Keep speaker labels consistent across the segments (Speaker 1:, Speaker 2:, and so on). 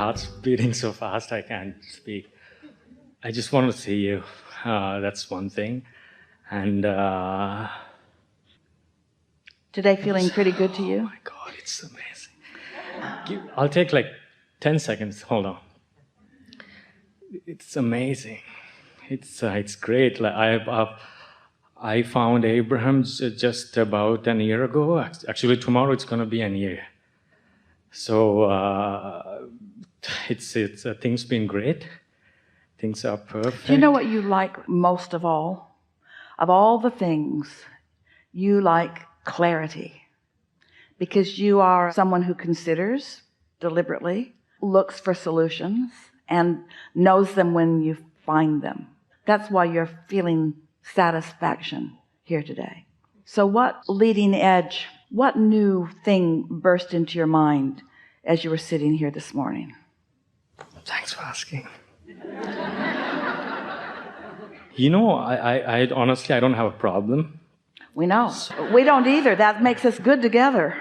Speaker 1: heart's beating so fast I can't speak. I just want to see you. That's one thing. And
Speaker 2: today feeling pretty good to you?
Speaker 1: Oh my God, it's amazing. I'll take like 10 seconds. Hold on. It's amazing. It's great. Like I found Abraham just about a year ago. Actually, tomorrow it's going to be a year. So things been great. Things are perfect.
Speaker 2: Do you know what you like most of all? Of all the things, you like clarity. Because you are someone who considers deliberately, looks for solutions, and knows them when you find them. That's why you're feeling satisfaction here today. So what leading edge, what new thing burst into your mind as you were sitting here this morning?
Speaker 1: Thanks for asking. You know, I honestly, I don't have a problem.
Speaker 2: We know. We don't either. That makes us good together.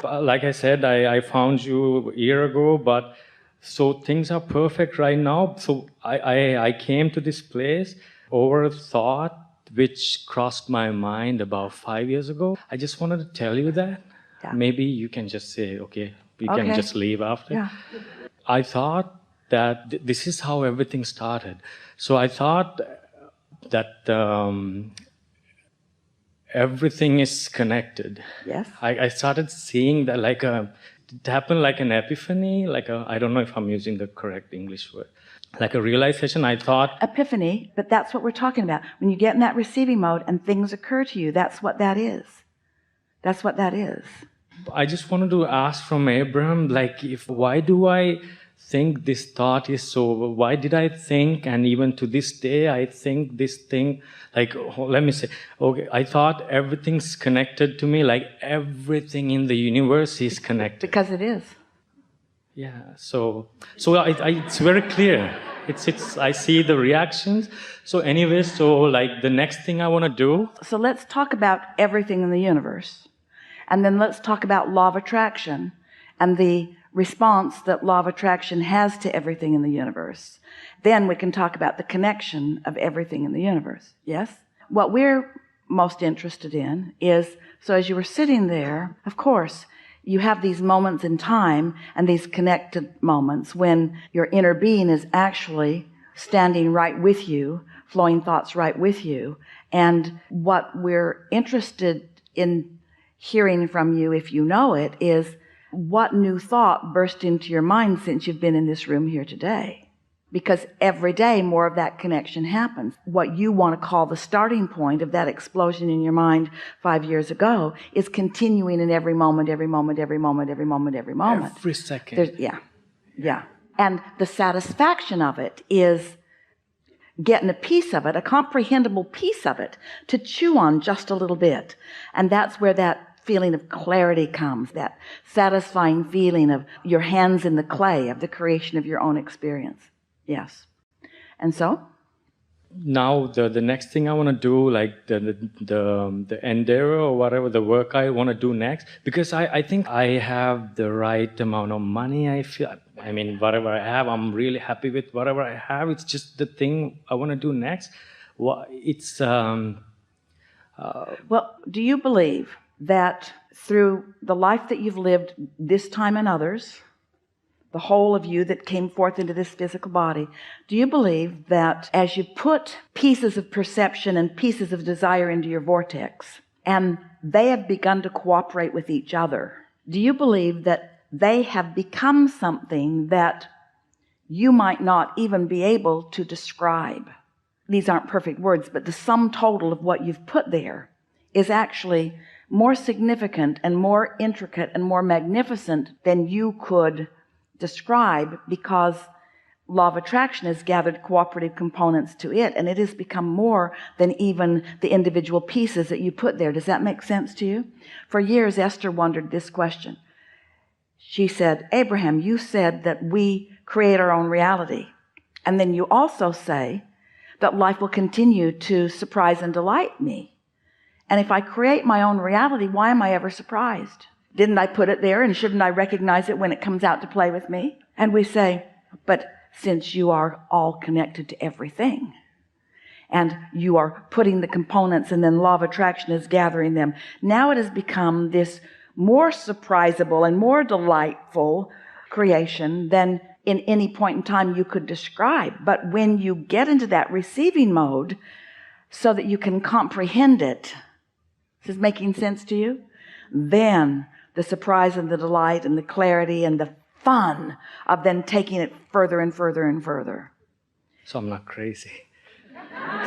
Speaker 1: Like I said, I found you a year ago, but so things are perfect right now. So I came to this place over a thought which crossed my mind about 5 years ago. I just wanted to tell you that. Yeah. Maybe you can just say, okay, we can just leave after.
Speaker 2: Yeah.
Speaker 1: I thought that this is how everything started. So I thought that everything is connected.
Speaker 2: Yes.
Speaker 1: I started seeing that it happened like an epiphany, I don't know if I'm using the correct English word, like a realization. I thought
Speaker 2: epiphany, but that's what we're talking about. When you get in that receiving mode and things occur to you, that's what that is. That's what that is.
Speaker 1: I just wanted to ask from Abraham, why do I think this thought is so, why did I think, and even to this day I think this thing, let me say, okay, I thought everything's connected to me, like everything in the universe is connected.
Speaker 2: Because it is.
Speaker 1: Yeah, so it's very clear. I see the reactions. So anyway, the next thing I want to do.
Speaker 2: So let's talk about everything in the universe. And then let's talk about law of attraction and the response that law of attraction has to everything in the universe. Then we can talk about the connection of everything in the universe. Yes? What we're most interested in is, so as you were sitting there, of course, you have these moments in time and these connected moments when your inner being is actually standing right with you, flowing thoughts right with you. And what we're interested in hearing from you, if you know it, is what new thought burst into your mind since you've been in this room here today? Because every day more of that connection happens. What you want to call the starting point of that explosion in your mind 5 years ago is continuing in every moment, every moment, every moment, every moment, every moment.
Speaker 1: Every second.
Speaker 2: Yeah. And the satisfaction of it is getting a piece of it, a comprehensible piece of it, to chew on just a little bit. And that's where that feeling of clarity comes, that satisfying feeling of your hands in the clay of the creation of your own experience. Yes. And so?
Speaker 1: Now the next thing I want to do, like the endeavor or whatever, the work I want to do next, because I think I have the right amount of money. I mean, whatever I have, I'm really happy with whatever I have. It's just the thing I want to do next. Well,
Speaker 2: do you believe that through the life that you've lived this time and others, the whole of you that came forth into this physical body, do you believe that as you put pieces of perception and pieces of desire into your vortex, and they have begun to cooperate with each other, do you believe that they have become something that you might not even be able to describe? These aren't perfect words, but the sum total of what you've put there is actually more significant and more intricate and more magnificent than you could describe, because law of attraction has gathered cooperative components to it, and it has become more than even the individual pieces that you put there. Does that make sense to you? For years, Esther wondered this question. She said, Abraham, you said that we create our own reality, and then you also say that life will continue to surprise and delight me. And if I create my own reality, why am I ever surprised? Didn't I put it there, and shouldn't I recognize it when it comes out to play with me? And we say, but since you are all connected to everything, and you are putting the components, and then law of attraction is gathering them, now it has become this more surprisable and more delightful creation than in any point in time you could describe. But when you get into that receiving mode so that you can comprehend it, this is making sense to you, then the surprise and the delight and the clarity and the fun of then taking it further and further and further.
Speaker 1: So I'm not crazy.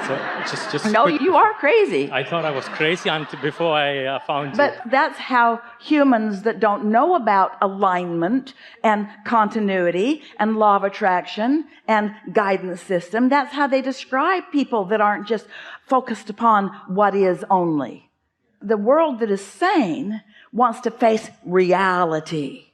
Speaker 1: So just
Speaker 2: No, you are crazy.
Speaker 1: I thought I was crazy until before I found you.
Speaker 2: But that's how humans that don't know about alignment and continuity and law of attraction and guidance system, that's how they describe people that aren't just focused upon what is only. The world that is sane wants to face reality.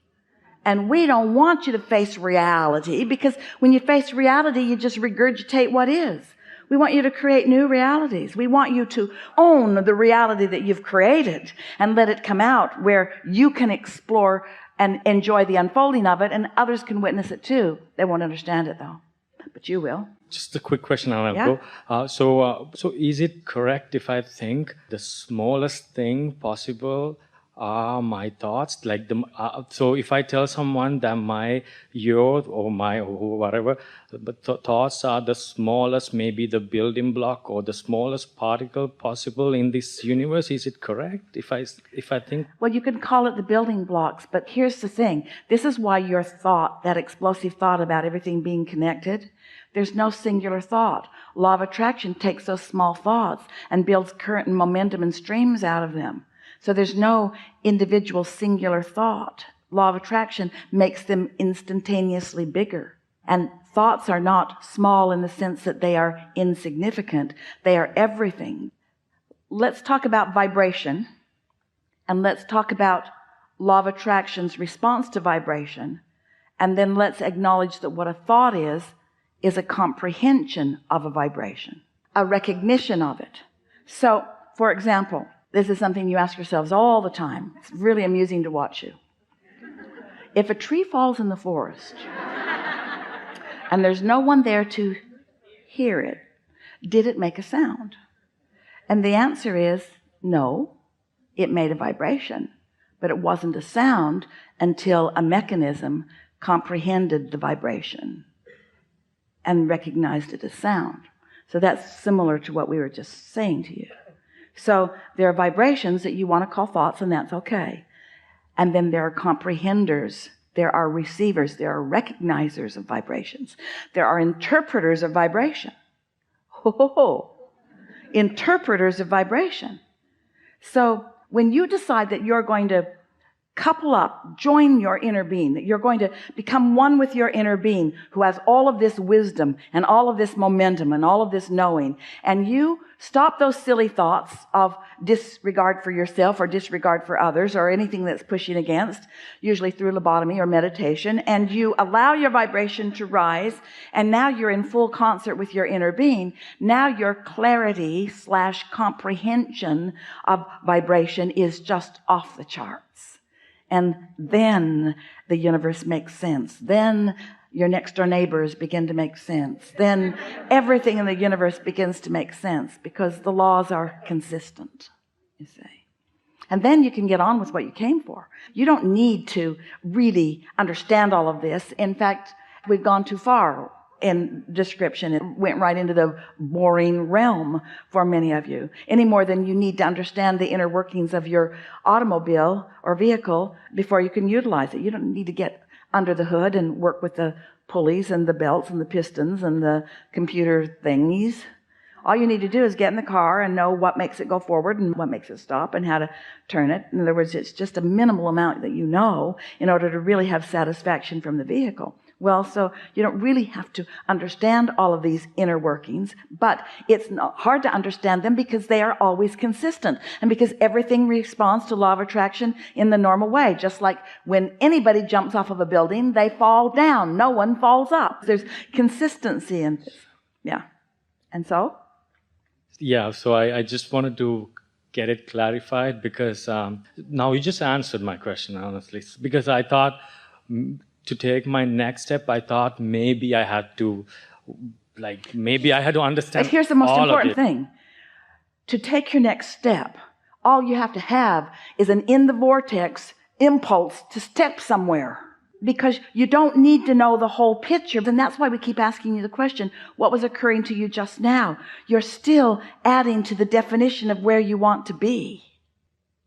Speaker 2: And we don't want you to face reality, because when you face reality, you just regurgitate what is. We want you to create new realities. We want you to own the reality that you've created and let it come out where you can explore and enjoy the unfolding of it, and others can witness it too. They won't understand it though, but you will.
Speaker 1: Just a quick question, and I'll
Speaker 2: Yeah.
Speaker 1: go. So is it correct if I think the smallest thing possible are my thoughts? Like so if I tell someone that your or whatever, but thoughts are the smallest, maybe the building block or the smallest particle possible in this universe, is it correct if I think?
Speaker 2: Well, you can call it the building blocks, but here's the thing. This is why your thought, that explosive thought about everything being connected, there's no singular thought. Law of attraction takes those small thoughts and builds current and momentum and streams out of them. So there's no individual singular thought. Law of attraction makes them instantaneously bigger. And thoughts are not small in the sense that they are insignificant. They are everything. Let's talk about vibration, and let's talk about law of attraction's response to vibration. And then let's acknowledge that what a thought is a comprehension of a vibration, a recognition of it. So, for example, this is something you ask yourselves all the time. It's really amusing to watch you. If a tree falls in the forest and there's no one there to hear it, did it make a sound? And the answer is no. It made a vibration, but it wasn't a sound until a mechanism comprehended the vibration and recognized it as sound. So that's similar to what we were just saying to you. So there are vibrations that you want to call thoughts, and that's okay. And then there are comprehenders, there are receivers, there are recognizers of vibrations, there are interpreters of vibration. Interpreters of vibration. So when you decide that you're going to couple up, join your inner being, that you're going to become one with your inner being who has all of this wisdom and all of this momentum and all of this knowing, and you stop those silly thoughts of disregard for yourself or disregard for others or anything that's pushing against, usually through lobotomy or meditation, and you allow your vibration to rise, and now you're in full concert with your inner being. Now your clarity / comprehension of vibration is just off the charts. And then the universe makes sense. Then your next door neighbors begin to make sense. Then everything in the universe begins to make sense because the laws are consistent, you see. And then you can get on with what you came for. You don't need to really understand all of this. In fact, we've gone too far in description. It went right into the boring realm for many of you, any more than you need to understand the inner workings of your automobile or vehicle before you can utilize it. You don't need to get under the hood and work with the pulleys and the belts and the pistons and the computer thingies. All you need to do is get in the car and know what makes it go forward and what makes it stop and how to turn it. In other words, it's just a minimal amount that you know in order to really have satisfaction from the vehicle. Well, so you don't really have to understand all of these inner workings, but it's not hard to understand them because they are always consistent and because everything responds to law of attraction in the normal way. Just like when anybody jumps off of a building, they fall down. No one falls up. There's consistency in this. Yeah. And so?
Speaker 1: Yeah, so I just wanted to get it clarified because now you just answered my question, honestly. Because I thought to take my next step, I thought maybe I had to, maybe I had to understand.
Speaker 2: But here's the most
Speaker 1: all
Speaker 2: important
Speaker 1: of it.
Speaker 2: thing. To take your next step, all you have to have is an in the vortex impulse to step somewhere. Because you don't need to know the whole picture. And that's why we keep asking you the question, what was occurring to you just now? You're still adding to the definition of where you want to be.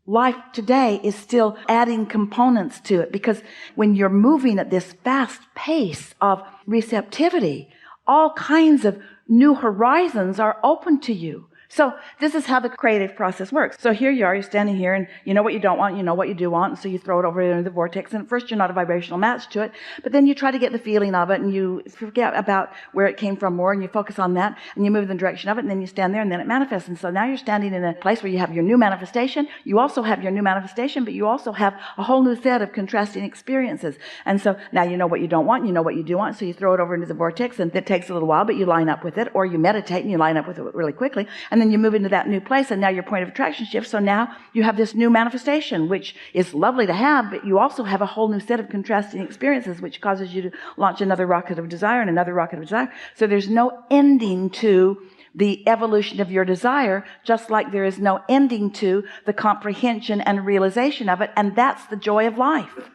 Speaker 2: Life today is still adding components to it, because when you're moving at this fast pace of receptivity, all kinds of new horizons are open to you. So this is how the creative process works. So here you are, you're standing here, and you know what you don't want, you know what you do want, and so you throw it over into the vortex, and at first you're not a vibrational match to it, but then you try to get the feeling of it, and you forget about where it came from more, and you focus on that, and you move in the direction of it, and then you stand there, and then it manifests. And so now you're standing in a place where you have your new manifestation, you also have your new manifestation, but you also have a whole new set of contrasting experiences. And so now you know what you don't want, you know what you do want, so you throw it over into the vortex, and it takes a little while, but you line up with it, or you meditate and you line up with it really quickly, and then you move into that new place, and now your point of attraction shifts. So now you have this new manifestation, which is lovely to have, but you also have a whole new set of contrasting experiences, which causes you to launch another rocket of desire and another rocket of desire. So there's no ending to the evolution of your desire, just like there is no ending to the comprehension and realization of it. And that's the joy of life.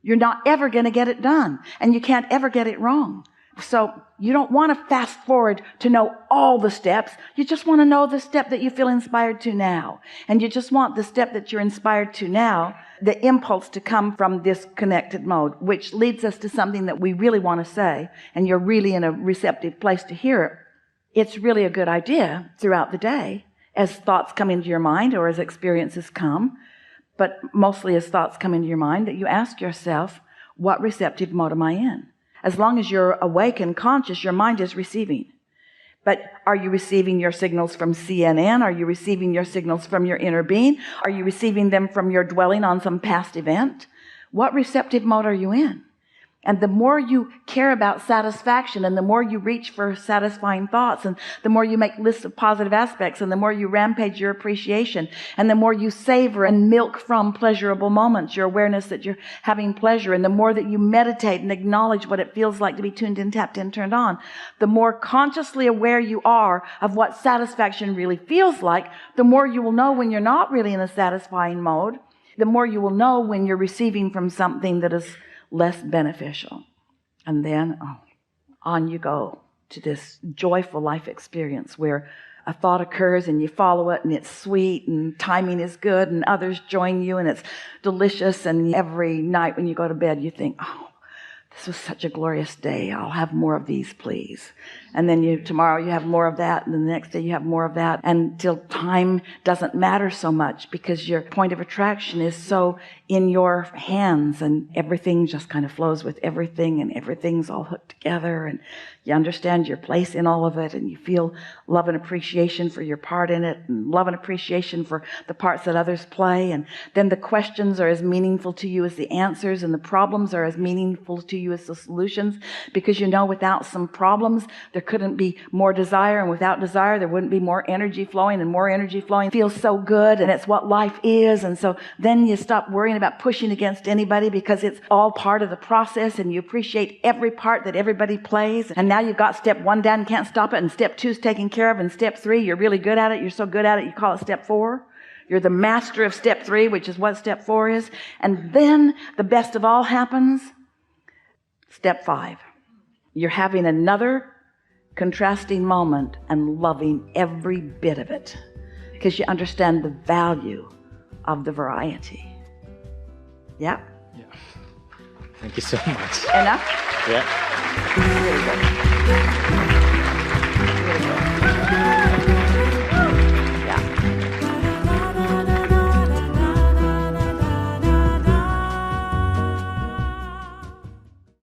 Speaker 2: You're not ever going to get it done, and you can't ever get it wrong. So you don't want to fast forward to know all the steps. You just want to know the step that you feel inspired to now. And you just want the step that you're inspired to now, the impulse to come from this connected mode, which leads us to something that we really want to say, and you're really in a receptive place to hear it. It's really a good idea throughout the day, as thoughts come into your mind or as experiences come, but mostly as thoughts come into your mind, that you ask yourself, what receptive mode am I in? As long as you're awake and conscious, your mind is receiving. But are you receiving your signals from CNN? Are you receiving your signals from your inner being? Are you receiving them from your dwelling on some past event? What receptive mode are you in? And the more you care about satisfaction, and the more you reach for satisfying thoughts, and the more you make lists of positive aspects, and the more you rampage your appreciation, and the more you savor and milk from pleasurable moments, your awareness that you're having pleasure, and the more that you meditate and acknowledge what it feels like to be tuned in, tapped in, turned on, the more consciously aware you are of what satisfaction really feels like, the more you will know when you're not really in a satisfying mode, the more you will know when you're receiving from something that is less beneficial. And then on you go to this joyful life experience where a thought occurs and you follow it, and it's sweet and timing is good and others join you and it's delicious, and every night when you go to bed you think, oh, this was such a glorious day, I'll have more of these, please. And then tomorrow you have more of that, and the next day you have more of that, until time doesn't matter so much, because your point of attraction is so in your hands, and everything just kind of flows with everything, and everything's all hooked together, and you understand your place in all of it, and you feel love and appreciation for your part in it, and love and appreciation for the parts that others play. And then the questions are as meaningful to you as the answers, and the problems are as meaningful to you as the solutions, because you know without some problems there couldn't be more desire, and without desire there wouldn't be more energy flowing, and more energy flowing feels so good, and it's what life is. And so then you stop worrying about pushing against anybody, because it's all part of the process, and you appreciate every part that everybody plays. And now you've got step 1 down, can't stop it, and step 2 is taken care of, and step 3 you're really good at it, you're so good at it you call it step 4. You're the master of step 3, which is what step 4 is. And then the best of all happens, step 5. You're having another contrasting moment and loving every bit of it, because you understand the value of the variety. Yeah?
Speaker 1: Yeah. Thank you so much.
Speaker 2: Enough?
Speaker 1: Yeah.
Speaker 2: Really good. Really good.